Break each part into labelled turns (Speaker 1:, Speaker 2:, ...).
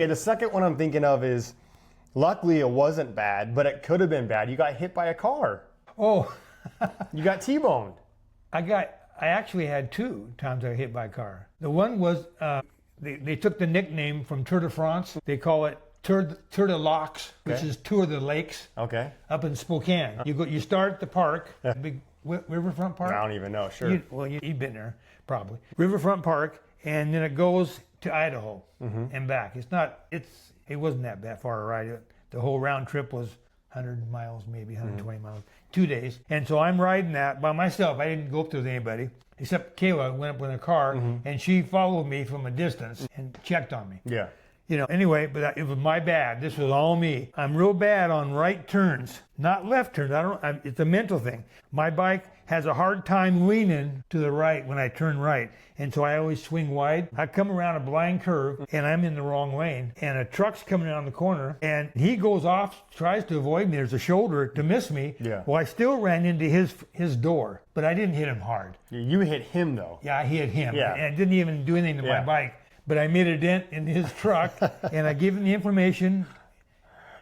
Speaker 1: Okay, the second one I'm thinking of is, luckily it wasn't bad, but it could have been bad. You got hit by a car.
Speaker 2: Oh,
Speaker 1: You got T-boned.
Speaker 2: I actually had 2 times I got hit by a car. The one was, they took the nickname from Tour de France. They call it Tour de Locks, which is Tour de Lakes.
Speaker 1: Okay.
Speaker 2: Up in Spokane. You start at the park, big riverfront park.
Speaker 1: I don't even know, sure.
Speaker 2: You've been there, probably. Riverfront Park, and then it goes to Idaho and back. It wasn't that far a ride. The whole round trip was 100 miles, maybe 120 miles, 2 days. And so I'm riding that by myself. I didn't go up there with anybody, except Kayla went up in a car, and she followed me from a distance and checked on me.
Speaker 1: Yeah.
Speaker 2: Anyway, but it was my bad. This was all me. I'm real bad on right turns, not left turns. It's a mental thing. My bike has a hard time leaning to the right when I turn right. And so I always swing wide. I come around a blind curve and I'm in the wrong lane. And a truck's coming around the corner and he goes off, tries to avoid me. There's a shoulder to miss me.
Speaker 1: Yeah.
Speaker 2: Well, I still ran into his door, but I didn't hit him hard.
Speaker 1: You hit him though.
Speaker 2: Yeah, I hit him.
Speaker 1: Yeah.
Speaker 2: And I didn't even do anything to my bike. But I made a dent in his truck, and I gave him the information.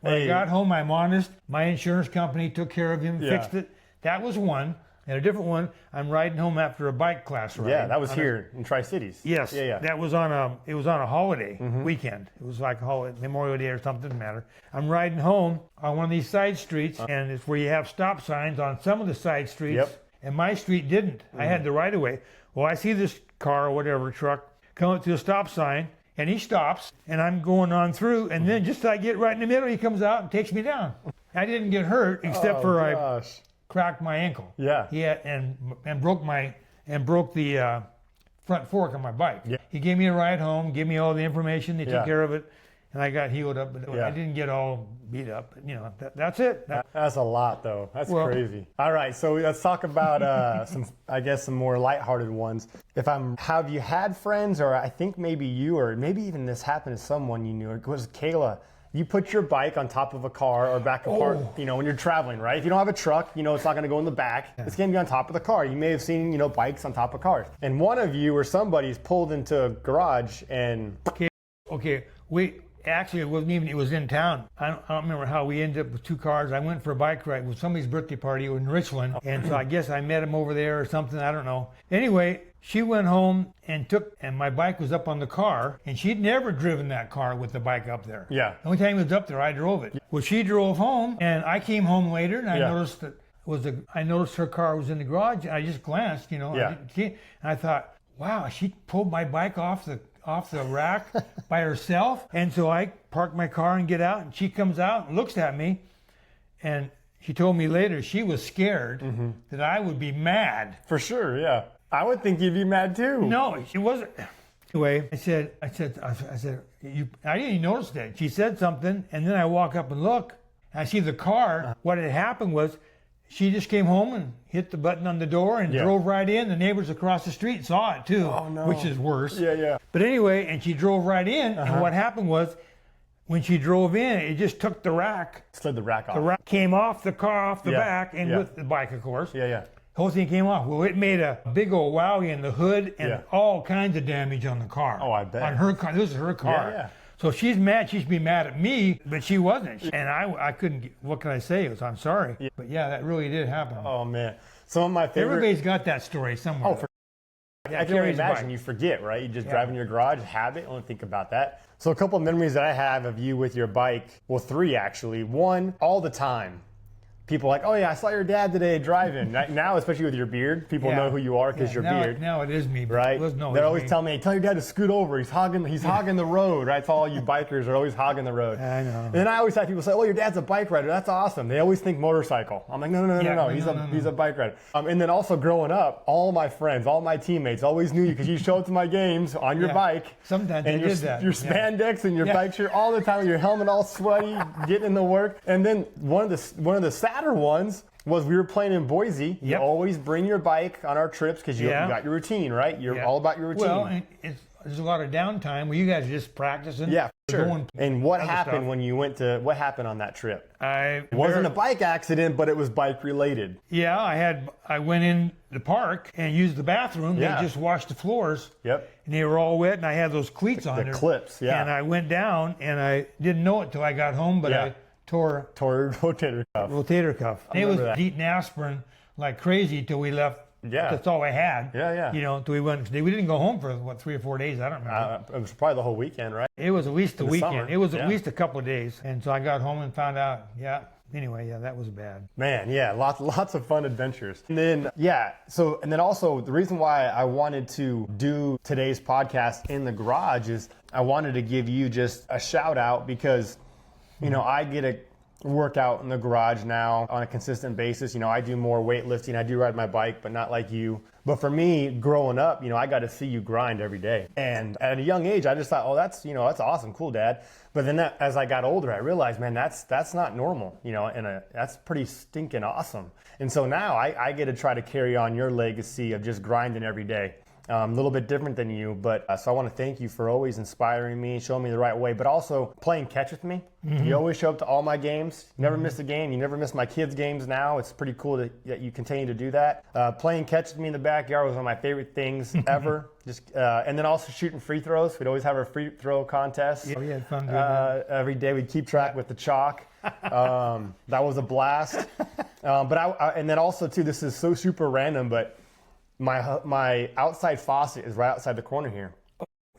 Speaker 2: When I got home, I'm honest. My insurance company took care of him, fixed it. That was one. And a different one, I'm riding home after a bike class ride.
Speaker 1: Yeah, that was here in Tri-Cities.
Speaker 2: Yes.
Speaker 1: Yeah.
Speaker 2: That was on a holiday weekend. It was like a holiday, Memorial Day or something, doesn't matter. I'm riding home on one of these side streets, and it's where you have stop signs on some of the side streets.
Speaker 1: Yep.
Speaker 2: And my street didn't. I had the right of way. Well, I see this car or whatever, truck, come up to a stop sign, and he stops, and I'm going on through, and then just as I get right in the middle, he comes out and takes me down. I didn't get hurt, except for I cracked my ankle.
Speaker 1: Yeah.
Speaker 2: And broke the front fork on my bike. Yeah. He gave me a ride home, gave me all the information, they took care of it, and I got healed up, but I didn't get all beat up. But, that's it.
Speaker 1: That's a lot, though. That's crazy. All right, so let's talk about some more lighthearted ones. Have you had friends, or I think maybe you, or maybe even this happened to someone you knew, it was Kayla. You put your bike on top of a car or back apart, when you're traveling, right? If you don't have a truck, it's not going to go in the back. Yeah. It's going to be on top of the car. You may have seen, bikes on top of cars. And one of you or somebody's pulled into a garage and...
Speaker 2: Okay. Actually, it was in town. I don't remember how we ended up with 2 cars. I went for a bike ride with somebody's birthday party in Richland. And so I guess I met him over there or something. I don't know. Anyway, she went home and my bike was up on the car. And she'd never driven that car with the bike up there.
Speaker 1: Yeah.
Speaker 2: The only time it was up there, I drove it. Well, she drove home and I came home later and I noticed I noticed her car was in the garage. I just glanced, and I thought, wow, she pulled my bike off the rack by herself. And so I park my car and get out, and she comes out and looks at me, and she told me later she was scared that I would be mad.
Speaker 1: For sure, yeah. I would think you'd be mad too.
Speaker 2: No, she wasn't. Anyway, I said, I didn't even notice that. She said something, and then I walk up and look, and I see the car. What had happened was she just came home and hit the button on the door and drove right in. The neighbors across the street saw it too, which is worse.
Speaker 1: Yeah.
Speaker 2: But anyway, and she drove right in, and what happened was, when she drove in, it just took the rack.
Speaker 1: Slid the rack off.
Speaker 2: The rack came off the car, off the back, and with the bike, of course.
Speaker 1: Yeah.
Speaker 2: The whole thing came off. Well, it made a big old wowie in the hood and all kinds of damage on the car.
Speaker 1: Oh, I bet.
Speaker 2: On her car. This is her car.
Speaker 1: Yeah.
Speaker 2: So she's mad. She'd be mad at me, but she wasn't. And I couldn't. What can I say? I'm sorry. Yeah. But yeah, that really did happen.
Speaker 1: Oh man, some of my favorite.
Speaker 2: Everybody's got that story somewhere.
Speaker 1: Oh, I can only imagine. You forget, right? You just drive in your garage, habit. Only think about that. So a couple of memories that I have of you with your bike. Well, 3 actually. 1, all the time. People are like, oh yeah, I saw your dad today driving. Now, especially with your beard, people know who you are because your beard.
Speaker 2: Now it is me,
Speaker 1: right? They're always telling me, tell your dad to scoot over. He's hogging the road, right? It's all you bikers are always hogging the road.
Speaker 2: I know.
Speaker 1: And then I always have people say, oh, your dad's a bike rider. That's awesome. They always think motorcycle. I'm like, no. He's a bike rider. And then also growing up, all my friends, all my teammates always knew you because you showed up to my games on your bike.
Speaker 2: Sometimes
Speaker 1: and
Speaker 2: they did that.
Speaker 1: Your spandex and your bike shirt all the time with your helmet all sweaty, getting in the work. And then one of the sadder ones was we were playing in Boise. You always bring your bike on our trips because you got your routine, right? You're all about your routine.
Speaker 2: Well, there's a lot of downtime where you guys are just practicing.
Speaker 1: Yeah, sure.
Speaker 2: Going
Speaker 1: And what happened
Speaker 2: stuff.
Speaker 1: when you went to, what happened on that trip?
Speaker 2: It
Speaker 1: wasn't a bike accident, but it was bike related.
Speaker 2: Yeah, I went in the park and used the bathroom.
Speaker 1: Yeah.
Speaker 2: They just washed the floors.
Speaker 1: Yep.
Speaker 2: And they were all wet, and I had those cleats on
Speaker 1: The
Speaker 2: there.
Speaker 1: clips, yeah.
Speaker 2: And I went down, and I didn't know it till I got home, but
Speaker 1: Yeah.
Speaker 2: I tore
Speaker 1: Tore rotator cuff.
Speaker 2: rotator cuff. It was
Speaker 1: remember that.
Speaker 2: eating aspirin like crazy till we left.
Speaker 1: Yeah.
Speaker 2: That's all I had.
Speaker 1: Yeah, yeah.
Speaker 2: You know, till we went. We didn't go home for, 3 or 4 days. I don't remember.
Speaker 1: It was probably the whole weekend, right?
Speaker 2: It was at least a
Speaker 1: the
Speaker 2: weekend.
Speaker 1: summer.
Speaker 2: It was
Speaker 1: Yeah.
Speaker 2: at least a couple of days. And so I got home and found out, anyway, that was bad.
Speaker 1: Man, yeah, lots of fun adventures. And then, and then also the reason why I wanted to do today's podcast in the garage is I wanted to give you just a shout out because, you know, I get a workout in the garage now on a consistent basis. You know, I do more weightlifting. I do ride my bike, but not like you. But for me, growing up, you know, I got to see you grind every day. And at a young age, I just thought, oh, that's awesome, cool, Dad. But then as I got older, I realized, man, that's not normal, you know, and that's pretty stinking awesome. And so now I get to try to carry on your legacy of just grinding every day. A little bit different than you, but so I want to thank you for always inspiring me, showing me the right way, but also playing catch with me. Mm-hmm. You always show up to all my games. You never miss a game. You never miss my kids' games now. It's pretty cool that you continue to do that. Playing catch with me in the backyard was one of my favorite things ever. And then also shooting free throws. We'd always have our free throw contest.
Speaker 2: Yeah, we had fun doing that.
Speaker 1: Every day we'd keep track with the chalk. That was a blast. And then also too, this is so super random, but my outside faucet is right outside the corner here.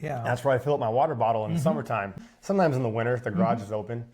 Speaker 2: Yeah.
Speaker 1: That's where I fill up my water bottle in the summertime. Sometimes in the winter if the garage is open.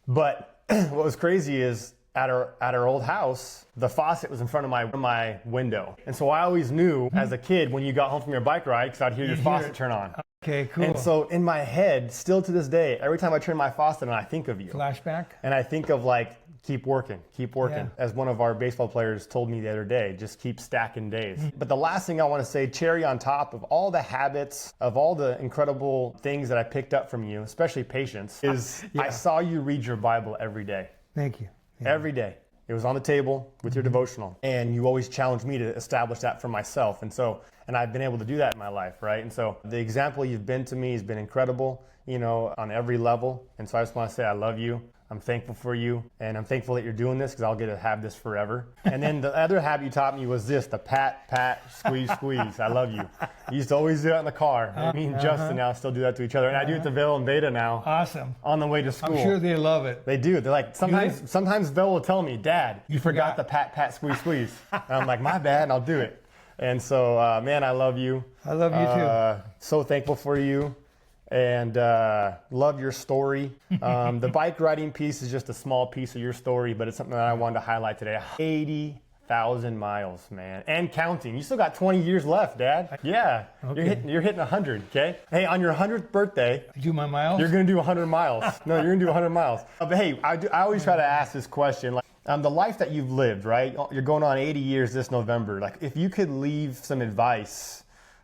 Speaker 1: But what was crazy is at our old house, the faucet was in front of my window. And so I always knew as a kid when you got home from your bike ride, because I'd hear your faucet turn on.
Speaker 2: Okay, cool.
Speaker 1: And so in my head, still to this day, every time I turn my faucet on, I think of you.
Speaker 2: Flashback?
Speaker 1: And I think of like, keep working.
Speaker 2: Yeah.
Speaker 1: As one of our baseball players told me the other day, just keep stacking days. But the last thing I want to say, cherry on top of all the habits, of all the incredible things that I picked up from you, especially patience, is I saw you read your Bible every day.
Speaker 2: Thank you. Yeah.
Speaker 1: Every day. It was on the table with your devotional. And you always challenged me to establish that for myself. And I've been able to do that in my life, right? And so the example you've been to me has been incredible, you know, on every level. And so I just want to say I love you. I'm thankful for you, and I'm thankful that you're doing this because I'll get to have this forever. And then the other habit you taught me was this, the pat, squeeze, squeeze. I love you. You used to always do that in the car. Me and Justin now still do that to each other. And I do it to Vale and Beta now.
Speaker 2: Awesome.
Speaker 1: On the way to school.
Speaker 2: I'm sure they love it.
Speaker 1: They do. They're like, sometimes Vale will tell me, Dad, you forgot the pat, squeeze, squeeze. And I'm like, my bad, and I'll do it. And so, man, I love you.
Speaker 2: I love you too.
Speaker 1: So thankful for you. And love your story. The bike riding piece is just a small piece of your story, but it's something that I wanted to highlight today. 80,000 miles, man, and counting. You still got 20 years left, Dad. Yeah, okay. You're hitting 100. Okay. Hey, on your 100th birthday,
Speaker 2: do my miles.
Speaker 1: You're gonna do 100 miles. No, you're gonna do 100 miles. But hey, I always try to ask this question, like. The life that you've lived, right? You're going on 80 years this November. Like, if you could leave some advice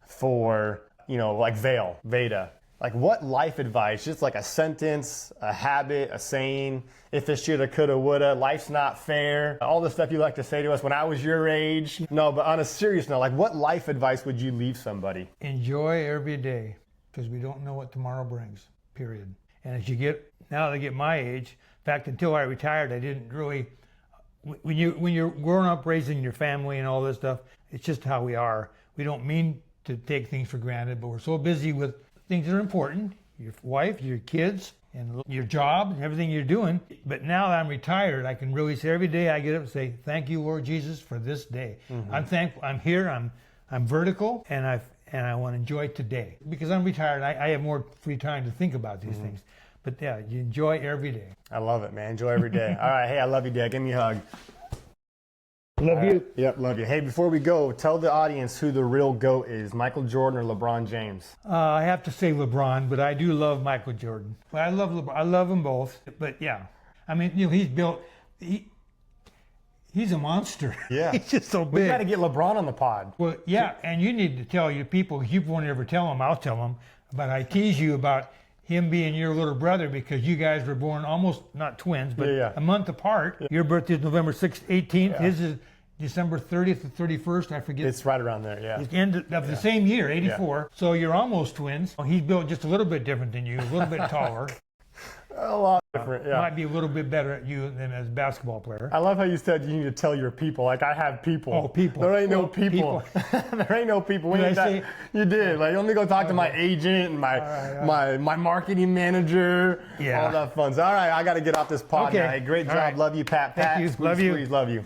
Speaker 1: for, you know, like Veda, like what life advice, just like a sentence, a habit, a saying, if it shoulda, coulda, woulda, life's not fair, all the stuff you like to say to us when I was your age. No, but on a serious note, like what life advice would you leave somebody? Enjoy
Speaker 2: every day, because we don't know what tomorrow brings, period. And as you get, now that I get my age, in fact, until I retired, I didn't really, when you're growing up raising your family and all this stuff, it's just how we are. We don't mean to take things for granted, but we're so busy with things that are important, your wife, your kids, and your job, and everything you're doing. But now that I'm retired, I can really say every day I get up and say, thank you, Lord Jesus, for this day. Mm-hmm. I'm thankful, I'm here, I'm vertical, and I want to enjoy today. Because I'm retired, I have more free time to think about these things. But yeah, you enjoy every day. I love it, man. Enjoy every day. All right, hey, I love you, Dad. Give me a hug. Love you. Yep, love you. Hey, before we go, tell the audience who the real GOAT is, Michael Jordan or LeBron James. I have to say LeBron, but I do love Michael Jordan. But I love LeBron. I love them both. But yeah, I mean, you know, he's a monster. Yeah. He's just so big. We got to get LeBron on the pod. Well, yeah, and you need to tell your people, you won't ever tell them, I'll tell them, but I tease you about him being your little brother because you guys were born almost, not twins, but a month apart. Yeah. Your birthday is November 6th, 18th. Yeah. His is December 30th to 31st, I forget.
Speaker 1: It's right around there, yeah.
Speaker 2: It's the end of the same year, 84. So you're almost twins. He's built just a little bit different than you, a little bit taller.
Speaker 1: A lot different, yeah.
Speaker 2: Might be a little bit better at you than as a basketball player.
Speaker 1: I love how you said you need to tell your people. Like, I have people.
Speaker 2: Oh, people.
Speaker 1: There ain't no people. There ain't no people.
Speaker 2: Did I say?
Speaker 1: You did. Like, let me go talk to my agent and my marketing manager.
Speaker 2: Yeah.
Speaker 1: All that fun. So, all right, I got to get off this pod now. Hey, great job.
Speaker 2: Right.
Speaker 1: Love you, Pat.
Speaker 2: Thank
Speaker 1: Pat,
Speaker 2: you.
Speaker 1: squeeze,
Speaker 2: Love you.
Speaker 1: squeeze. Love you.